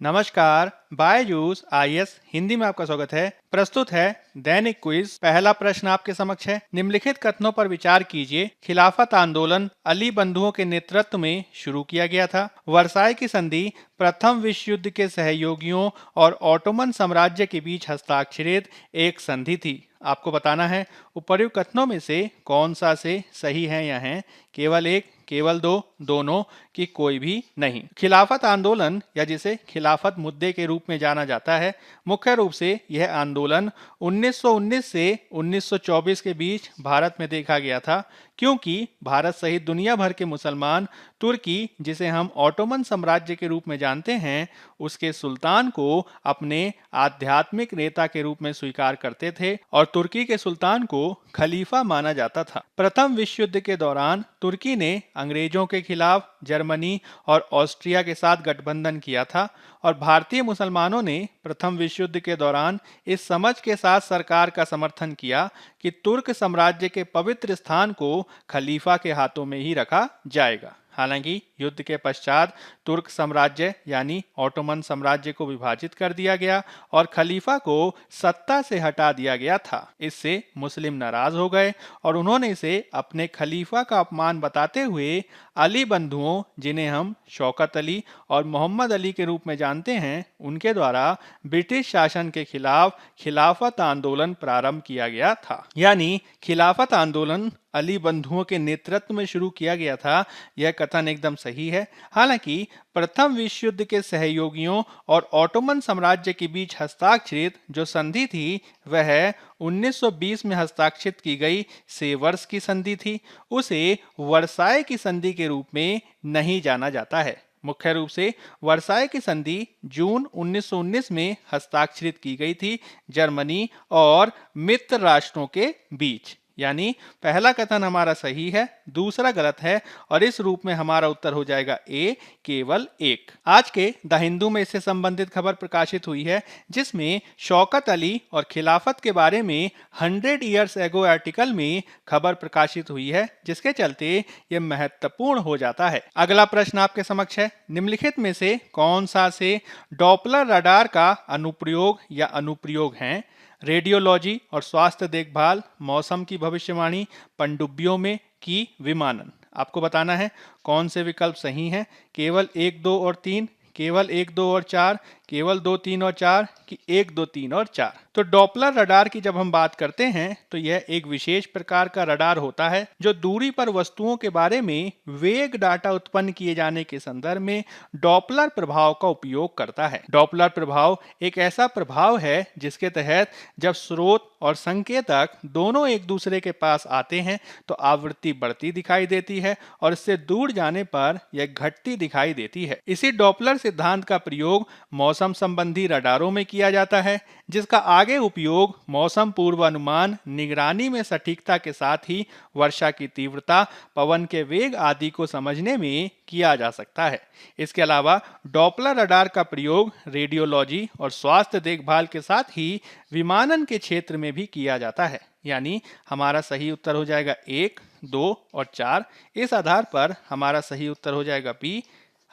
नमस्कार। बायजूस आईएएस हिंदी में आपका स्वागत है। प्रस्तुत है दैनिक क्विज। पहला प्रश्न आपके समक्ष है। निम्नलिखित कथनों पर विचार कीजिए। खिलाफत आंदोलन अली बंधुओं के नेतृत्व में शुरू किया गया था। वर्साई की संधि प्रथम विश्व युद्ध के सहयोगियों और ऑटोमन साम्राज्य के बीच हस्ताक्षरित एक संधि थी। आपको बताना है उपर्युक्त कथनों में से कौन सा से सही है या है। केवल एक, केवल दो, दोनों की कोई भी नहीं। खिलाफत आंदोलन या जिसे खिलाफत मुद्दे के रूप में जाना जाता है, मुख्य रूप से यह आंदोलन 1919 से 1924 के बीच भारत में देखा गया था, क्योंकि भारत सहित दुनिया भर के मुसलमान तुर्की, जिसे हम ऑटोमन साम्राज्य के रूप में जानते हैं, उसके सुल्तान को अपने आध्यात्मिक नेता के रूप में स्वीकार करते थे और तुर्की के सुल्तान को खलीफा माना जाता था। प्रथम विश्व युद्ध के दौरान तुर्की ने अंग्रेजों के खिलाफ जर्मनी और ऑस्ट्रिया के साथ गठबंधन किया था और भारतीय मुसलमानों ने प्रथम विश्व युद्ध के दौरान इस समझ के साथ सरकार का समर्थन किया कि तुर्क साम्राज्य के पवित्र स्थान को खलीफा के हाथों में ही रखा जाएगा। हालांकि युद्ध के पश्चात तुर्क साम्राज्य यानी ऑटोमन साम्राज्य को विभाजित कर दिया गया और खलीफा को सत्ता से हटा दिया गया था। इससे मुस्लिम नाराज हो गए और उन्होंने इसे अपने खलीफा का अपमान बताते हुए अली बंधुओं, जिन्हें हम शौकत अली और मोहम्मद अली के रूप में जानते हैं, उनके द्वारा ब्रिटिश शासन के खिलाफ खिलाफत आंदोलन प्रारंभ किया गया था। यानी खिलाफत आंदोलन अली बंधुओं के नेतृत्व में शुरू किया गया था। यह कथन एकदम सही है। हालांकि प्रथम विश्व युद्ध के सहयोगियों और ऑटोमन साम्राज्य के बीच हस्ताक्षरित जो संधि थी, वह 1920 में हस्ताक्षरित की गई सेवर्स की संधि थी। उसे वर्साई की संधि के रूप में नहीं जाना जाता है। मुख्य रूप से वर्साई की संधि जून 1919 में हस्ताक्षरित की गई थी जर्मनी और मित्र राष्ट्रों के बीच। यानी पहला कथन हमारा सही है, दूसरा गलत है और इस रूप में हमारा उत्तर हो जाएगा ए, केवल एक। आज के द हिंदू में इससे संबंधित खबर प्रकाशित हुई है, जिसमें शौकत अली और खिलाफत के बारे में 100 ईयर्स एगो आर्टिकल में खबर प्रकाशित हुई है, जिसके चलते यह महत्वपूर्ण हो जाता है। अगला प्रश्न आपके समक्ष है। निम्नलिखित में से कौन सा से डॉपलर रडार का अनुप्रयोग या अनुप्रयोग है। रेडियोलॉजी और स्वास्थ्य देखभाल, मौसम की भविष्यवाणी, पनडुब्बियों में की विमानन। आपको बताना है कौन से विकल्प सही हैं। केवल 1, 2 और 3, केवल 1, 2 और 4, केवल 2, 3 और 4 कि 1, 2, 3 और 4। तो डॉपलर रडार की जब हम बात करते हैं तो यह एक विशेष प्रकार का रडार होता है जो दूरी पर वस्तुओं के बारे में वेग डाटा उत्पन्न किए जाने के संदर्भ में डॉपलर प्रभाव का उपयोग करता है। डॉपलर प्रभाव एक ऐसा प्रभाव है जिसके तहत जब स्रोत और संकेतक दोनों एक दूसरे के पास आते हैं तो आवृत्ति बढ़ती दिखाई देती है और इससे दूर जाने पर यह घटती दिखाई देती है। इसी डॉपलर सिद्धांत का प्रयोग मौसम संबंधी रडारों में किया जाता है, जिसका आगे उपयोग मौसम पूर्वानुमान, निगरानी में सटीकता के साथ ही वर्षा की तीव्रता, पवन के वेग आदि को समझने में किया जा सकता है। इसके अलावा डॉपलर रडार का प्रयोग रेडियोलॉजी और स्वास्थ्य देखभाल के साथ ही विमानन के क्षेत्र में भी किया जाता है। यानी हमारा सही उत्तर हो जाएगा 1, 2 और 4। इस आधार पर हमारा सही उत्तर हो जाएगा बी।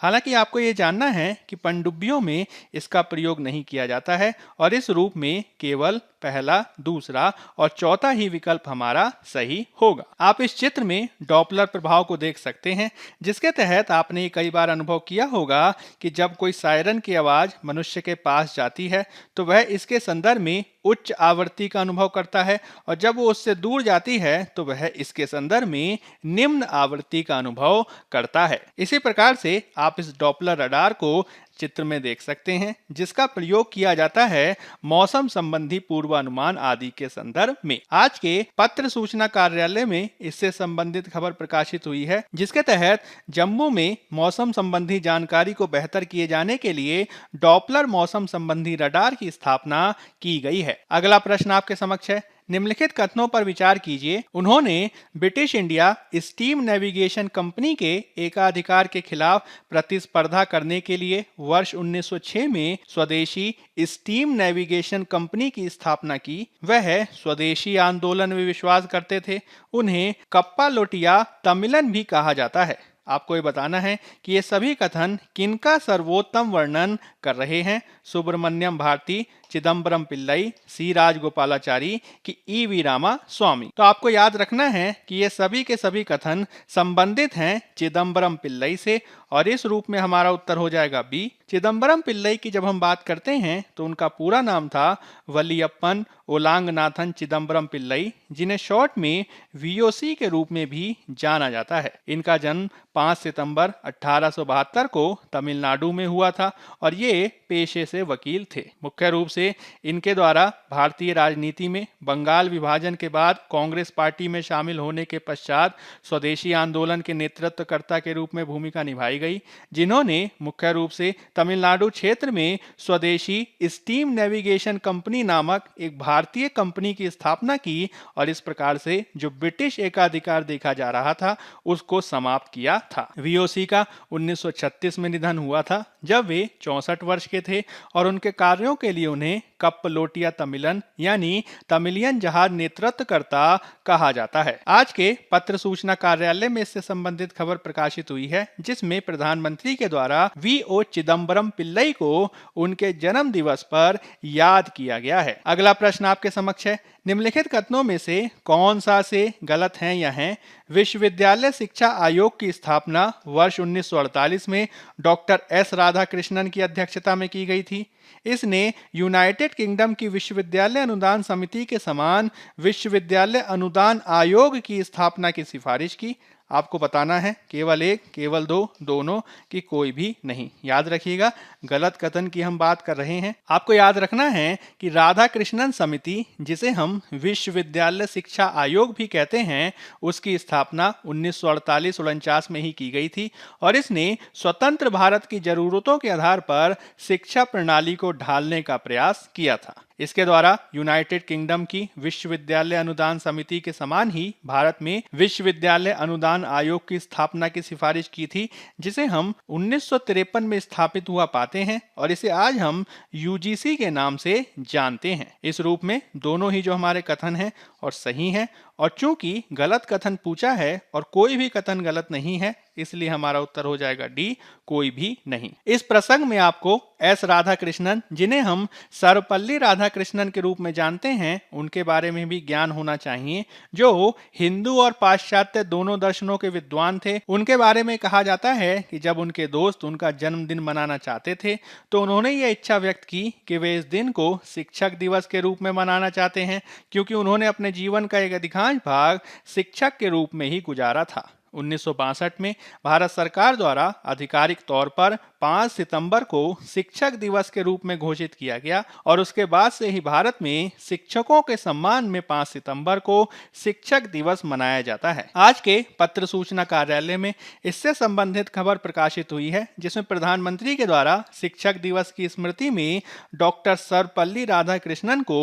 हालांकि आपको ये जानना है कि पनडुब्बियों में इसका प्रयोग नहीं किया जाता है और इस रूप में केवल पहला, दूसरा और चौथा ही विकल्प हमारा सही होगा। आप इस चित्र में डॉपलर प्रभाव को देख सकते हैं, जिसके तहत आपने कई बार अनुभव किया होगा कि जब कोई सायरन की आवाज मनुष्य के पास जाती है तो वह इसके संदर्भ में उच्च आवृत्ति का अनुभव करता है और जब वो उससे दूर जाती है तो वह इसके संदर्भ में निम्न आवृत्ति का अनुभव करता है। इसी प्रकार से आप इस डॉपलर रडार को चित्र में देख सकते हैं, जिसका प्रयोग किया जाता है मौसम संबंधी पूर्वानुमान आदि के संदर्भ में। आज के पत्र सूचना कार्यालय में इससे संबंधित खबर प्रकाशित हुई है, जिसके तहत जम्मू में मौसम संबंधी जानकारी को बेहतर किए जाने के लिए डॉपलर मौसम संबंधी रडार की स्थापना की गई है। अगला प्रश्न आपके समक्ष है। निम्नलिखित कथनों पर विचार कीजिए। उन्होंने British India steam navigation company के एकाधिकार के खिलाफ प्रतिस्पर्धा करने के लिए वर्ष 1906 में स्वदेशी स्टीम नेविगेशन कंपनी की स्थापना की। वह स्वदेशी आंदोलन में विश्वास करते थे। उन्हें कप्पा लोटिया तमिलन भी कहा जाता है। आपको ये बताना है कि ये सभी कथन किनका सर्वोत्तम वर्णन कर रहे हैं, सुब्रमण्यम भारती, चिदम्बरम पिल्लई, सी राजगोपालाचारी की ई वी रामा स्वामी। तो आपको याद रखना है कि ये सभी के सभी कथन संबंधित हैं चिदम्बरम पिल्लई से और इस रूप में हमारा उत्तर हो जाएगा बी। चिदम्बरम पिल्लई की जब हम बात करते हैं तो उनका पूरा नाम था वलियप्पन ओलांगनाथन चिदम्बरम पिल्लई, जिन्हें शॉर्ट में वीओसी के रूप में भी जाना जाता है। इनका जन्म 5 सितंबर 1872 को तमिलनाडु में हुआ था और ये पेशे से वकील थे। मुख्य रूप से इनके द्वारा भारतीय राजनीति में बंगाल विभाजन के बाद कांग्रेस पार्टी में शामिल होने के पश्चात स्वदेशी आंदोलन के नेतृत्वकर्ता के रूप में भूमिका निभाई गई, जिन्होंने मुख्य रूप से तमिलनाडु क्षेत्र में स्वदेशी स्टीम नेविगेशन कंपनी नामक एक भारतीय कंपनी की स्थापना की और इस प्रकार से जो ब्रिटिश एकाधिकार देखा जा रहा था उसको समाप्त किया था। वीओसी का 1936 में निधन हुआ था जब वे 64 वर्ष के थे और उनके कार्यों के लिए उन्हें कप्पलोटिया तमिलन यानी तमिलियन जहाज नेतृत्वकर्ता कहा जाता है। आज के पत्र सूचना कार्यालय में इससे संबंधित खबर प्रकाशित हुई है, जिसमें प्रधानमंत्री के द्वारा वीओ चिदम्बरम पिल्लई को उनके जन्म दिवस पर याद किया गया है। अगला प्रश्न आपके समक्ष है, निम्नलिखित कथनों में से कौन सा से गलत है या है? विश्वविद्यालय शिक्षा आयोग की स्थापना वर्ष 1948 में डॉक्टर एस राधाकृष्णन की अध्यक्षता में की गई थी। इसने यूनाइटेड किंगडम की विश्वविद्यालय अनुदान समिति के समान विश्वविद्यालय अनुदान आयोग की स्थापना की सिफारिश की। आपको बताना है केवल एक, केवल दो, दोनों की कोई भी नहीं। याद रखिएगा, गलत कथन की हम बात कर रहे हैं। आपको याद रखना है कि राधाकृष्णन समिति, जिसे हम विश्वविद्यालय शिक्षा आयोग भी कहते हैं, उसकी स्थापना 1948-49 में ही की गई थी और इसने स्वतंत्र भारत की जरूरतों के आधार पर शिक्षा प्रणाली को ढालने का प्रयास किया था। इसके द्वारा यूनाइटेड किंगडम की विश्वविद्यालय अनुदान समिति के समान ही भारत में विश्वविद्यालय अनुदान आयोग की स्थापना की सिफारिश की थी, जिसे हम 1953 में स्थापित हुआ पाते हैं और इसे आज हम यूजीसी के नाम से जानते हैं। इस रूप में दोनों ही जो हमारे कथन हैं और सही हैं, और चूंकि गलत कथन पूछा है और कोई भी कथन गलत नहीं है, इसलिए हमारा उत्तर हो जाएगा डी, कोई भी नहीं। इस प्रसंग में आपको एस राधाकृष्णन, जिन्हें हम सर्वपल्ली राधाकृष्णन के रूप में जानते हैं, उनके बारे में भी ज्ञान होना चाहिए, जो हिंदू और पाश्चात्य दोनों दर्शनों के विद्वान थे। उनके बारे में कहा जाता है कि जब उनके दोस्त उनका जन्मदिन मनाना चाहते थे तो उन्होंने ये इच्छा व्यक्त की कि वे इस दिन को शिक्षक दिवस के रूप में मनाना चाहते हैं, क्योंकि उन्होंने अपने जीवन का एक अधिकांश भाग शिक्षक के रूप में ही गुजारा था। 1962 में भारत सरकार द्वारा आधिकारिक तौर पर 5 सितंबर को शिक्षक दिवस के रूप में घोषित किया गया और उसके बाद से ही भारत में शिक्षकों के सम्मान में 5 सितंबर को शिक्षक दिवस मनाया जाता है। आज के पत्र सूचना कार्यालय में इससे संबंधित खबर प्रकाशित हुई है, जिसमें प्रधानमंत्री के द्वारा शिक्षक दिवस की स्मृति में डॉक्टर सर्वपल्ली राधाकृष्णन को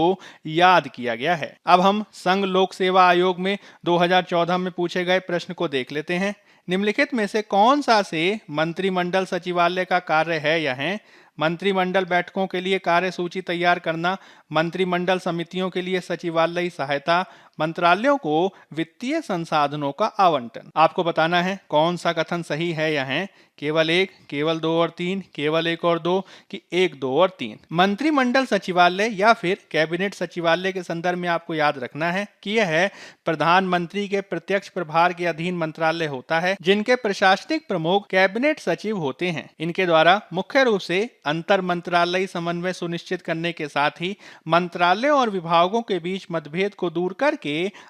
याद किया गया है। अब हम संघ लोक सेवा आयोग में 2014 में पूछे गए प्रश्न को देख लेते हैं। निम्नलिखित में से कौन सा से मंत्रिमंडल सचिवालय का कार्य है या है? मंत्रिमंडल बैठकों के लिए कार्य सूची तैयार करना, मंत्रिमंडल समितियों के लिए सचिवालय सहायता, मंत्रालयों को वित्तीय संसाधनों का आवंटन। आपको बताना है कौन सा कथन सही है या है? केवल एक, केवल दो और तीन, केवल एक और दो, कि एक, दो और तीन। मंत्रिमंडल सचिवालय या फिर कैबिनेट सचिवालय के संदर्भ में आपको याद रखना है कि यह प्रधानमंत्री के प्रत्यक्ष प्रभार के अधीन मंत्रालय होता है, जिनके प्रशासनिक प्रमुख कैबिनेट सचिव होते हैं। इनके द्वारा मुख्य रूप से अंतर मंत्रालयी समन्वय सुनिश्चित करने के साथ ही मंत्रालयों और विभागों के बीच मतभेद को दूर करके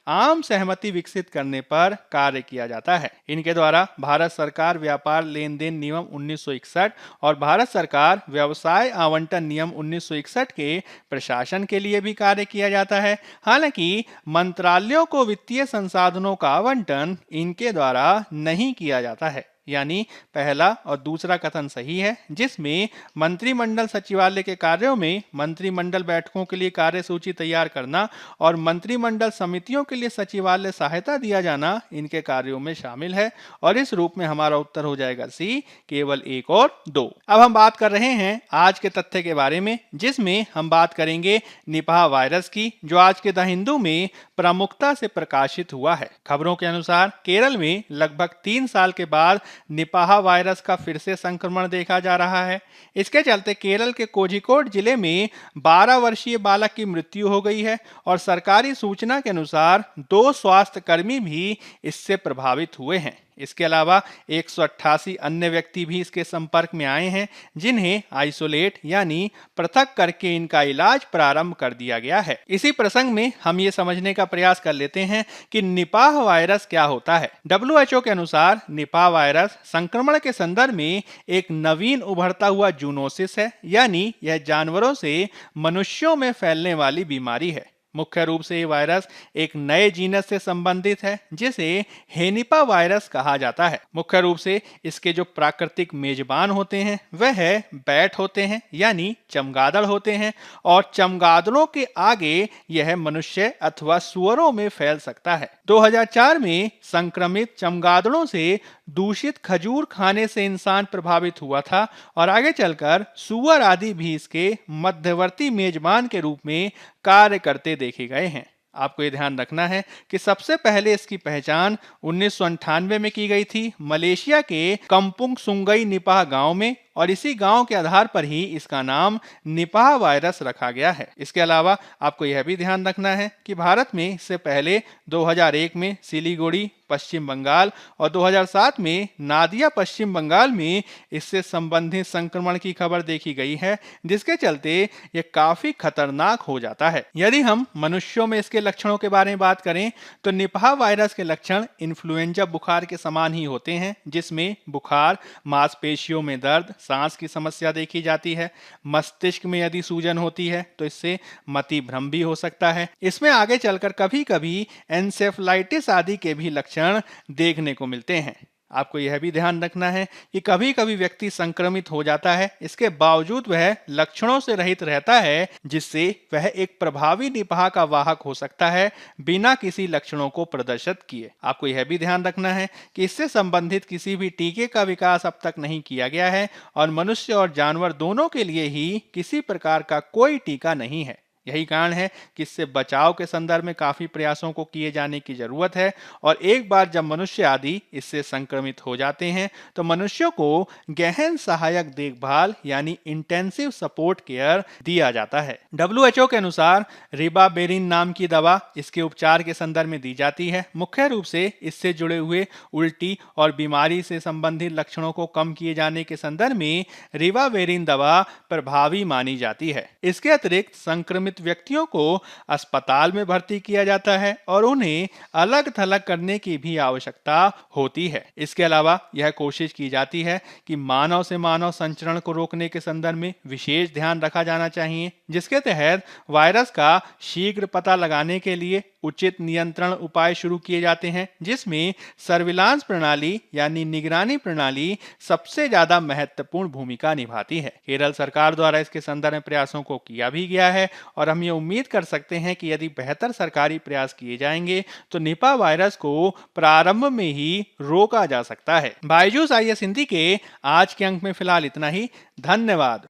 आम सहमति विकसित करने पर कार्य किया जाता है। इनके द्वारा भारत सरकार व्यापार लेन देन नियम 1961 और भारत सरकार व्यवसाय आवंटन नियम 1961 के प्रशासन के लिए भी कार्य किया जाता है। हालांकि मंत्रालयों को वित्तीय संसाधनों का आवंटन इनके द्वारा नहीं किया जाता है। यानी पहला और दूसरा कथन सही है, जिसमें मंत्रिमंडल सचिवालय के कार्यों में मंत्रिमंडल बैठकों के लिए कार्य सूची तैयार करना और मंत्रिमंडल समितियों के लिए सचिवालय सहायता दिया जाना इनके कार्यों में शामिल है और इस रूप में हमारा उत्तर हो जाएगा सी, केवल एक और दो। अब हम बात कर रहे हैं आज के तथ्य के बारे में, जिसमें हम बात करेंगे निपाह वायरस की, जो आज के द हिंदू में प्रमुखता से प्रकाशित हुआ है। खबरों के अनुसार केरल में लगभग 3 साल के बाद निपाह वायरस का फिर से संक्रमण देखा जा रहा है। इसके चलते केरल के कोझिकोड जिले में 12 वर्षीय बालक की मृत्यु हो गई है और सरकारी सूचना के अनुसार 2 स्वास्थ्य कर्मी भी इससे प्रभावित हुए हैं। इसके अलावा 188 अन्य व्यक्ति भी इसके संपर्क में आए हैं, जिन्हें आइसोलेट यानी पृथक करके इनका इलाज प्रारंभ कर दिया गया है। इसी प्रसंग में हम ये समझने का प्रयास कर लेते हैं कि निपाह वायरस क्या होता है। WHO के अनुसार निपाह वायरस संक्रमण के संदर्भ में एक नवीन उभरता हुआ जूनोसिस है, यानी यह जानवरों से मनुष्यों में फैलने वाली बीमारी है। मुख्य रूप से ये वायरस एक नए जीनस से संबंधित है, जिसे हेनिपा वायरस कहा जाता है। मुख्य रूप से इसके जो प्राकृतिक मेजबान होते हैं वह बैट होते हैं, यानी चमगादड़ होते हैं, और चमगादड़ों के आगे यह मनुष्य अथवा सुअरों में फैल सकता है। 2004 में संक्रमित चमगादड़ों से दूषित खजूर खाने से इंसान प्रभावित हुआ था और आगे चलकर सुअर आदि भी इसके मध्यवर्ती मेजबान के रूप में कार्य करते देखे गए हैं। आपको ये ध्यान रखना है कि सबसे पहले इसकी पहचान 1998 में की गई थी मलेशिया के कंपुंग सुंगई निपाह गांव में, और इसी गांव के आधार पर ही इसका नाम निपाह वायरस रखा गया है। इसके अलावा आपको यह भी ध्यान रखना है कि भारत में इससे पहले 2001 में सिलीगुड़ी पश्चिम बंगाल और 2007 में नादिया पश्चिम बंगाल में इससे संबंधित संक्रमण की खबर देखी गई है, जिसके चलते यह काफी खतरनाक हो जाता है। यदि हम मनुष्यों में इसके लक्षणों के बारे में बात करें तो निपाह वायरस के लक्षण इन्फ्लुएंजा बुखार के समान ही होते हैं, जिसमें बुखार, मांसपेशियों में दर्द, सांस की समस्या देखी जाती है। मस्तिष्क में यदि सूजन होती है तो इससे मति भ्रम भी हो सकता है। इसमें आगे चलकर कभी कभी एन्सेफलाइटिस आदि के भी लक्षण देखने को मिलते हैं। आपको यह भी ध्यान रखना है कि कभी कभी व्यक्ति संक्रमित हो जाता है, इसके बावजूद वह लक्षणों से रहित रहता है, जिससे वह एक प्रभावी निपाह का वाहक हो सकता है बिना किसी लक्षणों को प्रदर्शित किए। आपको यह भी ध्यान रखना है कि इससे संबंधित किसी भी टीके का विकास अब तक नहीं किया गया है और मनुष्य और जानवर दोनों के लिए ही किसी प्रकार का कोई टीका नहीं है। यही कारण है कि इससे बचाव के संदर्भ में काफी प्रयासों को किए जाने की जरूरत है, और एक बार जब मनुष्य आदि इससे संक्रमित हो जाते हैं तो मनुष्यों को गहन सहायक देखभाल यानी इंटेंसिव सपोर्ट केयर दिया जाता है। WHO के अनुसार रिबाबेरिन नाम की दवा इसके उपचार के संदर्भ में दी जाती है। मुख्य रूप से इससे जुड़े हुए उल्टी और बीमारी से संबंधित लक्षणों को कम किए जाने के संदर्भ में रिबाबेरिन दवा प्रभावी मानी जाती है। इसके अतिरिक्त संक्रमित व्यक्तियों को अस्पताल में भर्ती किया जाता है और उन्हें अलग थलग करने की भी आवश्यकता होती है। इसके अलावा यह कोशिश की जाती है कि मानव से मानव संचरण को रोकने के संदर्भ में विशेष ध्यान रखा जाना चाहिए, जिसके तहत वायरस का शीघ्र पता लगाने के लिए उचित नियंत्रण उपाय शुरू किए जाते हैं, जिसमें सर्विलांस प्रणाली यानी निगरानी प्रणाली सबसे ज्यादा महत्वपूर्ण भूमिका निभाती है। केरल सरकार द्वारा इसके संदर्भ में प्रयासों को किया भी गया है और हम ये उम्मीद कर सकते हैं कि यदि बेहतर सरकारी प्रयास किए जाएंगे तो निपाह वायरस को प्रारंभ में ही रोका जा सकता है। बायजूस IAS हिंदी के आज के अंक में फिलहाल इतना ही। धन्यवाद।